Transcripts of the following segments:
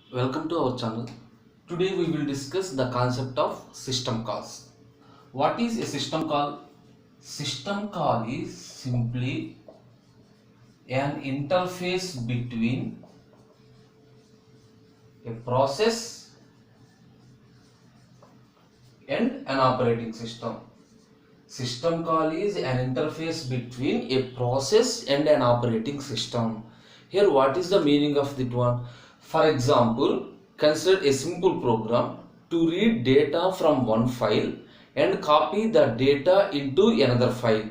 Welcome to our channel. Today we will discuss the concept of system calls. What is a system call? System call is simply an interface between a process and an operating system. System call is an interface between a process and an operating system. Here, what is the meaning of that one? For example, consider a simple program to read data from one file and copy the data into another file.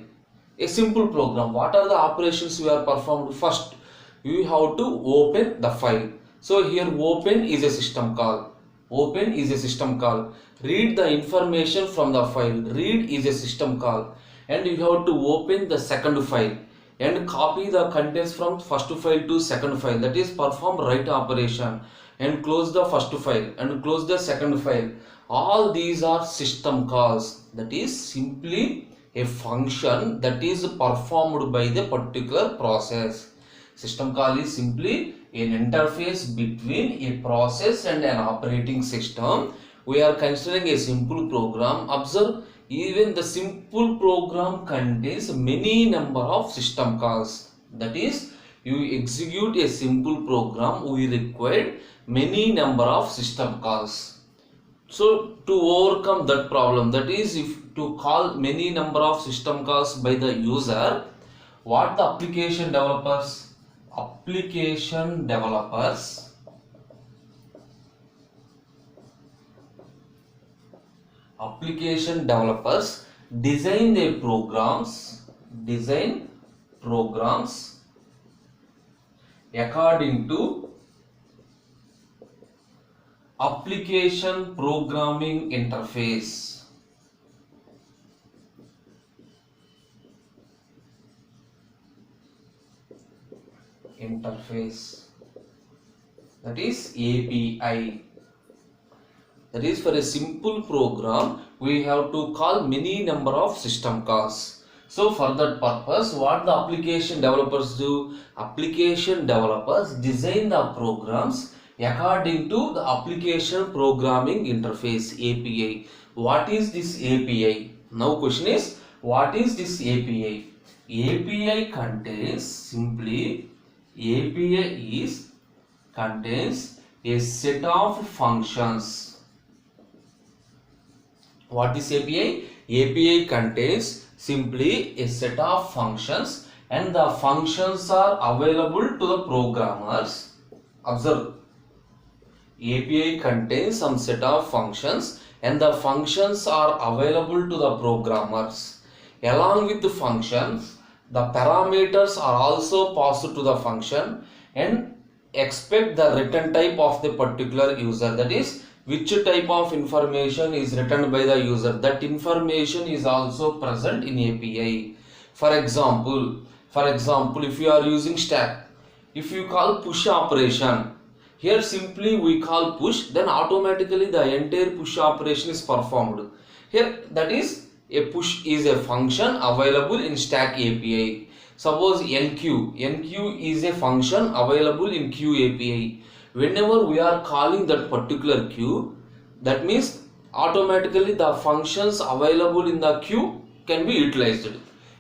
A simple program. What are the operations we are performed? First, you have to open the file. So here open is a system call. Open is a system call. Read the information from the file. Read is a system call. And you have to open the second file and copy the contents from first file to second file. That is perform write operation and close the first file and close the second file. All these are system calls. That is simply a function that is performed by the particular process. System call is simply an interface between a process and an operating system. We are considering a simple program. Observe, even the simple program contains many number of system calls. That is, you execute a simple program, we require many number of system calls. So to overcome that problem, that is, if to call many number of system calls by the user, what the application developers design their programs according to application programming interface. That is API. That is, for a simple program we have to call many number of system calls. So for that purpose, what the application developers do? Application developers design the programs according to the application programming interface, API. What is this API? Now question is, what is this API? API contains a set of functions. What is API? API contains simply a set of functions, and the functions are available to the programmers. Observe, API contains some set of functions and the functions are available to the programmers. Along with the functions, the parameters are also passed to the function and expect the return type of the particular user. That is, which type of information is written by the user. That information is also present in API. For example, if you are using stack, if you call push operation, here simply we call push, then automatically the entire push operation is performed. Here, that is, a push is a function available in stack API. Suppose NQ is a function available in queue API. Whenever we are calling that particular queue, that means automatically the functions available in the queue can be utilized.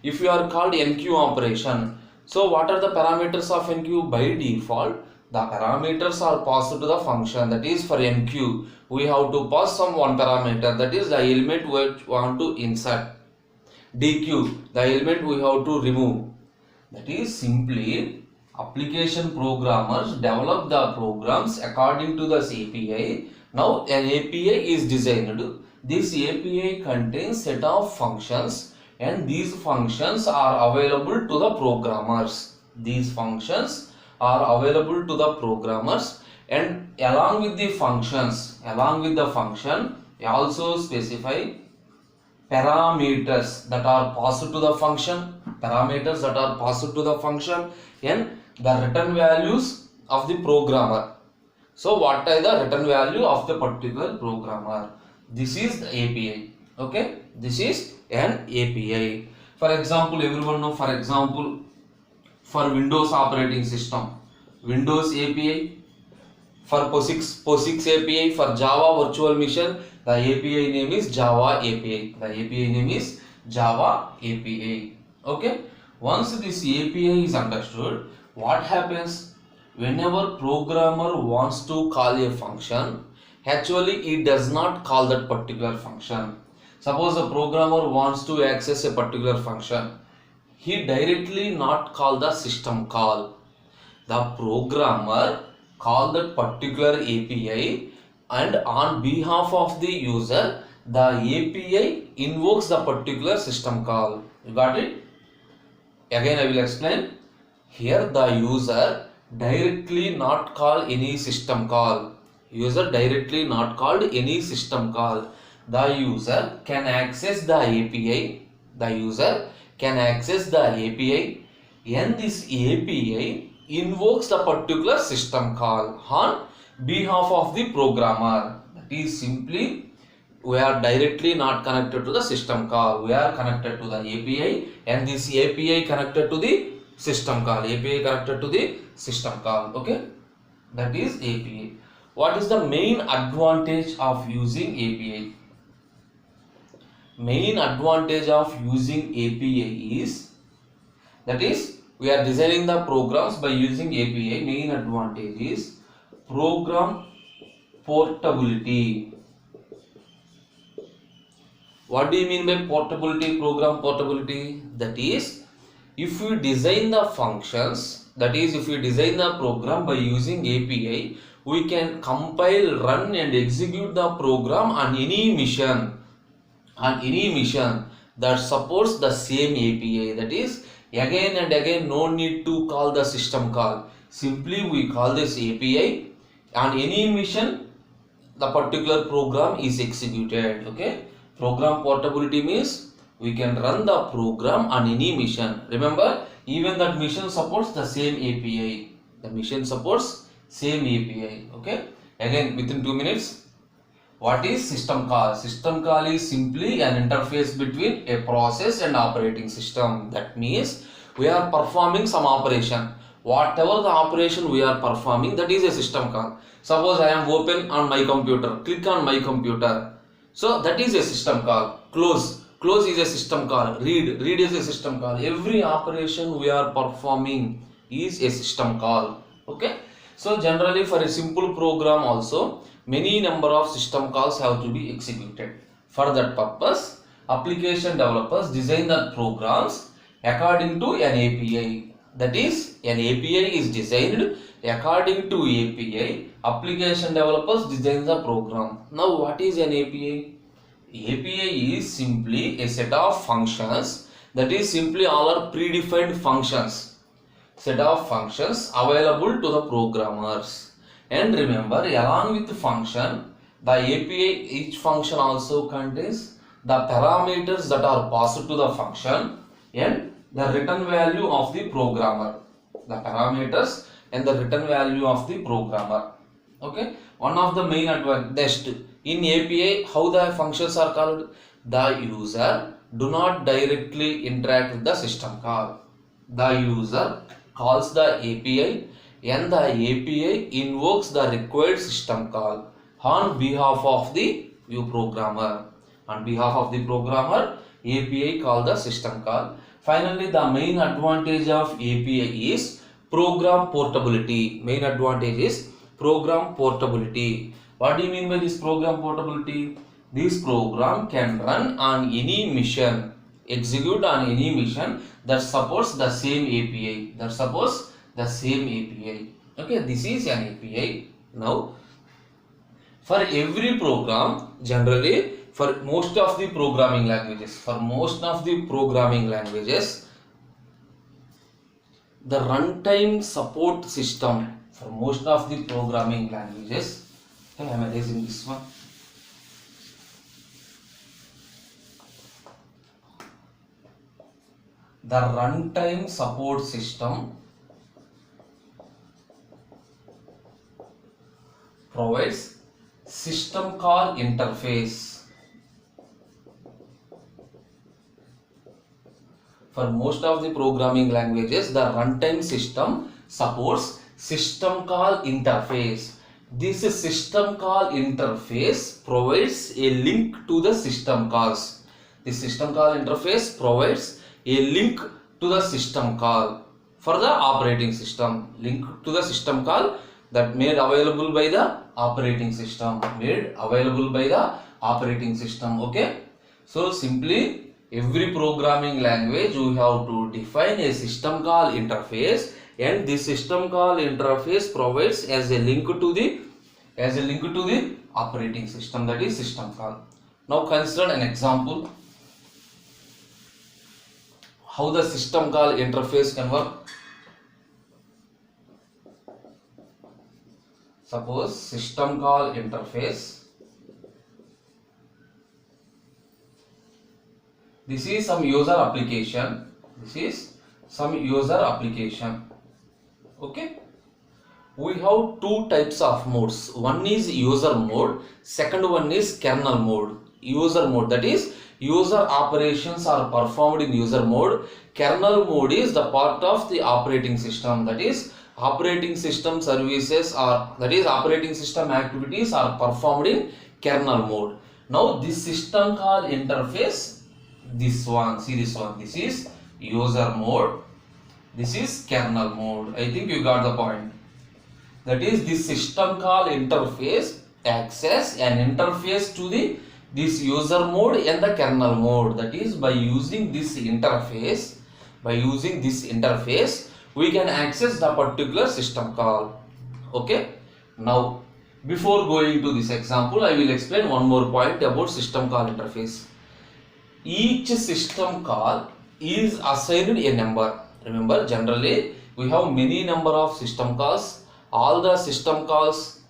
If you are called NQ operation, so what are the parameters of NQ? By default, the parameters are passed to the function. That is, for NQ, we have to pass some one parameter, that is the element we want to insert. DQ, the element we have to remove. That is, simply application programmers develop the programs according to this API. Now an API is designed. This API contains set of functions and these functions are available to the programmers. And along with the function, you also specify parameters that are passed to the function, and the return values of the programmer. So what are the return value of the particular programmer? This is the API. Okay, this is an API. For example, everyone know, for Windows operating system, Windows API. For POSIX API, for Java Virtual Machine, the API name is Java API. The API name is Java API. Okay. Once this API is understood, what happens? Whenever programmer wants to call a function, actually it does not call that particular function. Suppose a programmer wants to access a particular function, he directly not call the system call. The programmer call that particular API, and on behalf of the user, the API invokes the particular system call. You got it? Again I will explain. Here the user directly not call any system call. User directly not called any system call. The user can access the API. The user can access the API, and this API invokes the particular system call on behalf of the programmer. That is simply, we are directly not connected to the system call. We are connected to the API, and this API connected to the system call. API connected to the system call. Okay, that is API. What is the main advantage of using API? Main advantage of using API is, that is, we are designing the programs by using API. Main advantage is program portability. What do you mean by portability, program portability? That is, if we design the functions, that is, if we design the program by using API, we can compile, run and execute the program on any mission. On any mission that supports the same API. That is, again and again no need to call the system call. Simply we call this API, on any mission the particular program is executed. Okay, program portability means we can run the program on any mission. Remember, even that mission supports the same API. The mission supports same API. Okay, again within 2 minutes. What is system call? System call is simply an interface between a process and operating system. That means we are performing some operation. Whatever the operation we are performing, that is a system call. Suppose I am open on my computer, click on my computer. So that is a system call. Close is a system call. Read is a system call. Every operation we are performing is a system call. Okay. So generally for a simple program also, many number of system calls have to be executed. For that purpose, application developers design the programs according to an API. That is, an API is designed according to API. Application developers design the program. Now what is an API? API is simply a set of functions, that is simply all are predefined functions. Set of functions available to the programmers. And remember, along with the function, the API, each function also contains the parameters that are passed to the function and the return value of the programmer. The parameters and the return value of the programmer. Okay, one of the main advantages in API, how the functions are called? The user do not directly interact with the system call. The user calls the API, and the API invokes the required system call on behalf of the programmer. On behalf of the programmer, API call the system call. Finally, the main advantage of API is program portability. Main advantage is program portability. What do you mean by this program portability? This program can run on any mission, execute on any mission that supports the same API. That supports the same API. Okay, this is an API. Now, for every program, generally, for most of the programming languages, the runtime support system for most of the programming languages. Okay, I am erasing this one. The runtime support system provides system call interface. For most of the programming languages, the runtime system supports system call interface. This system call interface provides a link to the system calls. The system call interface provides a link to the system call for the operating system. Link to the system call that made available by the operating system. Made available by the operating system. Okay. So simply every programming language you have to define a system call interface, and this system call interface provides as a link to the operating system, that is system call. Now consider an example how the system call interface can work. Suppose system call interface. This is some user application. Okay. We have two types of modes. One is user mode, second one is kernel mode. User mode, that is user operations are performed in user mode. Kernel mode is the part of the operating system, that is operating system services operating system activities are performed in kernel mode. Now this system call interface, this one, this is user mode, this is kernel mode. I think you got the point. That is, this system call interface access an interface to this user mode and the kernel mode. That is, by using this interface, we can access the particular system call. Okay. Now, before going to this example, I will explain one more point about system call interface. Each system call is assigned a number. Remember, generally we have many number of system calls. All the system calls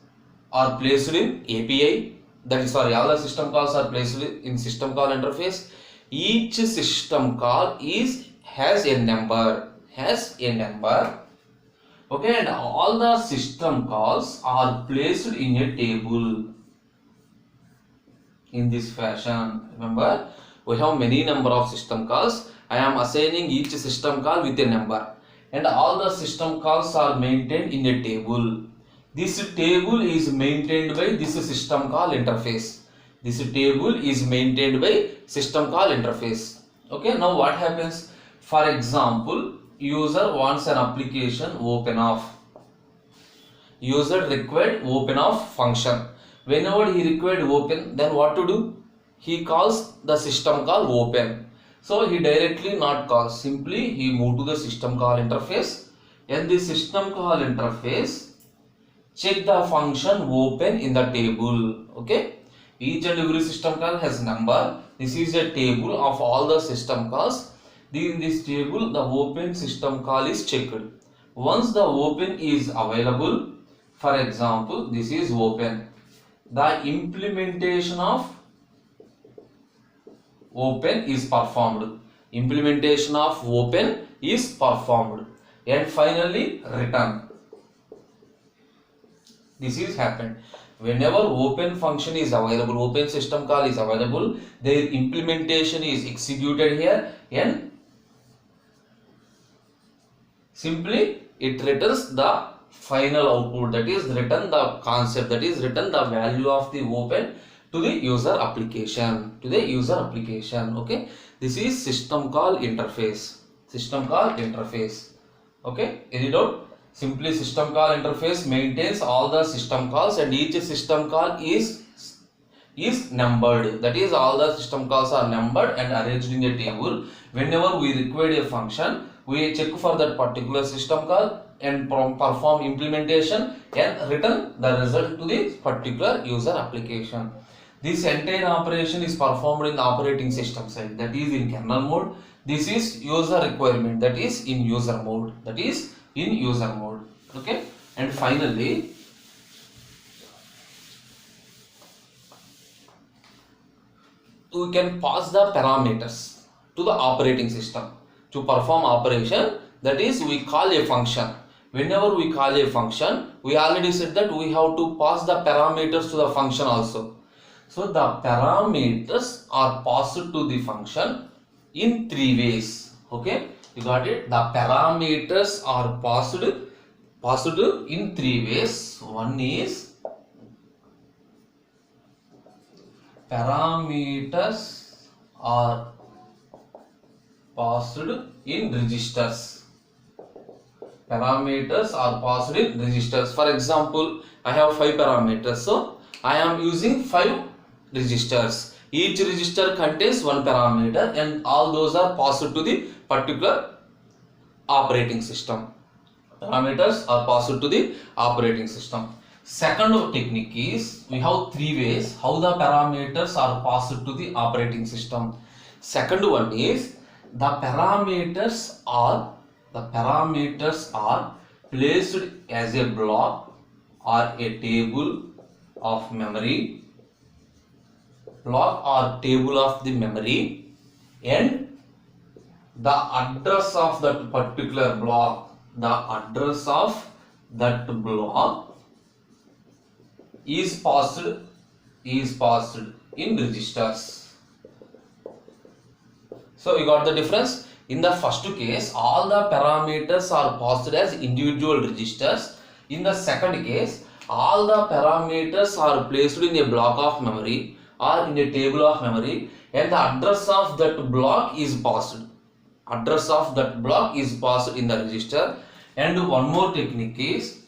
are placed in API. All the system calls are placed in system call interface. Each system call has a number. Okay, and all the system calls are placed in a table in this fashion. Remember, we have many number of system calls. I am assigning each system call with a number, and all the system calls are maintained in a table. This table is maintained by this system call interface. Okay, now what happens? For example, user wants an application open off. User required open off function. Whenever he required open, then what to do? He calls the system call open. So he directly not calls, simply he move to the system call interface, and the system call interface check the function open in the table. Okay, each and every system call has number. This is a table of all the system calls. In this table, the open system call is checked. Once the open is available, for example, this is open, the implementation of open is performed. And finally return. This is happened. Whenever open function is available, open system call is available, their implementation is executed here, and simply it returns the final output, that is return the concept, that is return the value of the open to the user application. Okay, this is system call interface. Okay, any doubt? Simply system call interface maintains all the system calls, and each system call is numbered. That is, all the system calls are numbered and arranged in a table. Whenever we require a function, we check for that particular system call and perform implementation and return the result to the particular user application. This entire operation is performed in the operating system side, that is in kernel mode. This is user requirement, that is in user mode. Okay, and finally we can pass the parameters to the operating system to perform operation, that is we call a function. Whenever we call a function, we already said that we have to pass the parameters to the function also. So the parameters are passed to the function in three ways. Okay, you got it? The parameters are passed in three ways. One is parameters are passed in registers. Parameters are passed in registers. For example, I have 5 parameters, so I am using 5 registers. Each register contains one parameter and all those are passed to the particular operating system. Parameters are passed to the operating system. Second technique is, we have 3 ways how the parameters are passed to the operating system. Second one is, the parameters are placed as a block or a table of memory, block or table of the memory, and the address of that particular block, is passed in registers. So you got the difference. In the first case, all the parameters are passed as individual registers. In the second case, all the parameters are placed in a block of memory or in a table of memory, and the address of that block is passed. Address of that block is passed in the register. And one more technique is,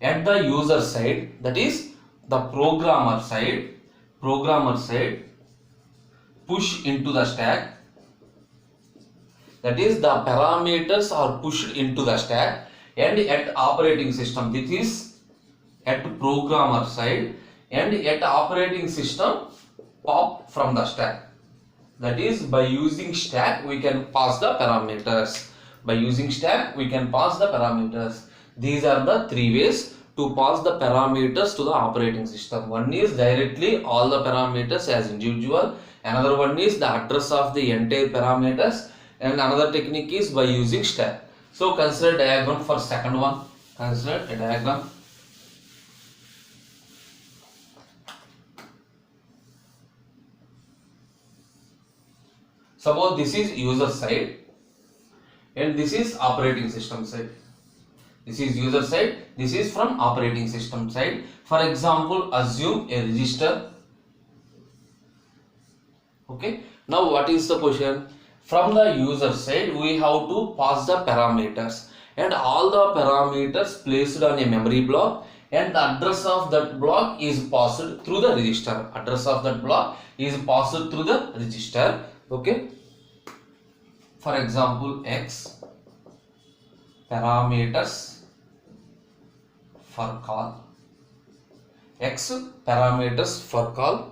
at the user side, that is the programmer side, push into the stack. That is, the parameters are pushed into the stack, and at operating system, this is at programmer side, and at operating system pop from the stack. That is, by using stack we can pass the parameters. These are the 3 ways to pass the parameters to the operating system. One is directly all the parameters as individual. Another one is the address of the entire parameters. And another technique is by using stack. So consider diagram for second one. Consider a diagram. Suppose this is user side and this is operating system side. This is user side, this is from operating system side. For example, assume a register. Okay. Now what is the question? From the user side, we have to pass the parameters, and all the parameters placed on a memory block, and the address of that block is passed through the register. Okay. For example, X parameters for call.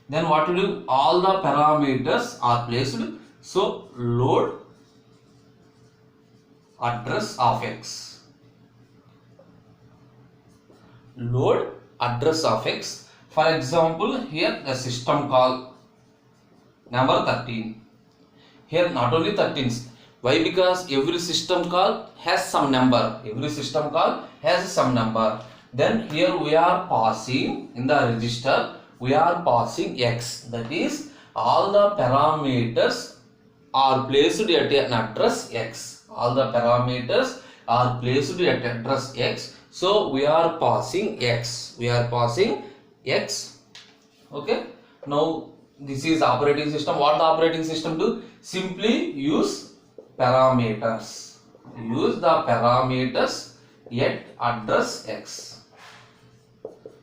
Then what to do? All the parameters are placed. So load address of X. For example, here the system call number 13. Here not only 13. Why? Because every system call has some number. Then here we are passing in the register. We are passing X. That is, all the parameters are placed at an address X. So we are passing X. Okay. Now this is operating system. What the operating system do? Simply use parameters. Use the parameters at address X.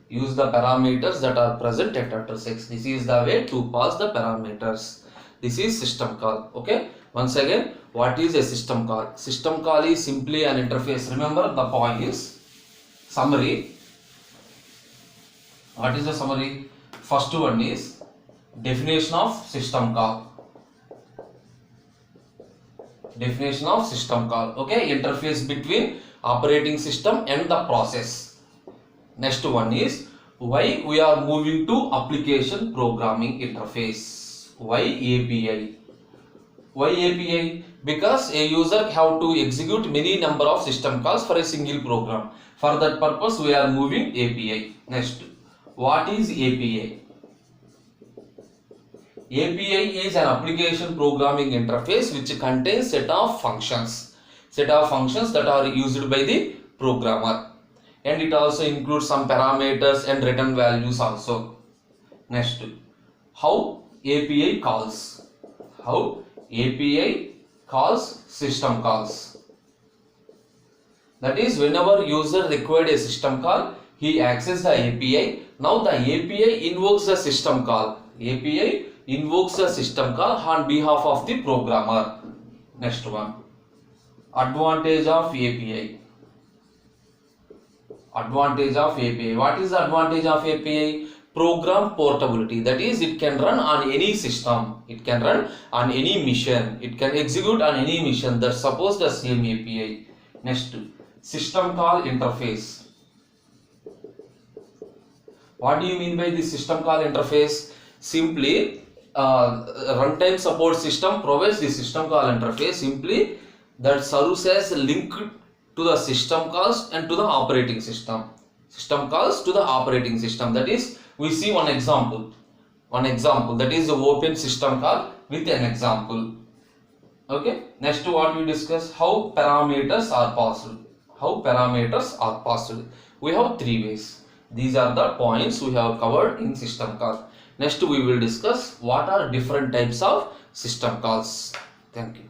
Use the parameters that are present at address X. This is the way to pass the parameters. This is system call. Okay. Once again, what is a system call? System call is simply an interface. Remember the point is summary. What is the summary? First one is definition of system call. Okay. Interface between operating system and the process. Next one is why we are moving to application programming interface. Why API? Because a user have to execute many number of system calls for a single program. For that purpose, we are moving API. Next, what is API? API is an application programming interface which contains set of functions that are used by the programmer. And it also includes some parameters and return values also. Next, how API calls. How API calls system calls. That is, whenever user required a system call, he accesses the API. Now the API invokes the system call. API invokes the system call on behalf of the programmer. Next one, advantage of API. Advantage of API. What is the advantage of API? Program portability. That is, it can run on any system. It can run on any mission. It can execute on any mission that supports the same API. Next, system call interface. What do you mean by the system call interface? Simply, runtime support system provides the system call interface simply that serves as a link to the system calls and to the operating system. System calls to the operating system. That is, we see one example. That is the open system call with an example. Okay. Next, what we discuss, how parameters are passed. How parameters are passed. We have three ways. These are the points we have covered in system call. Next, we will discuss what are different types of system calls. Thank you.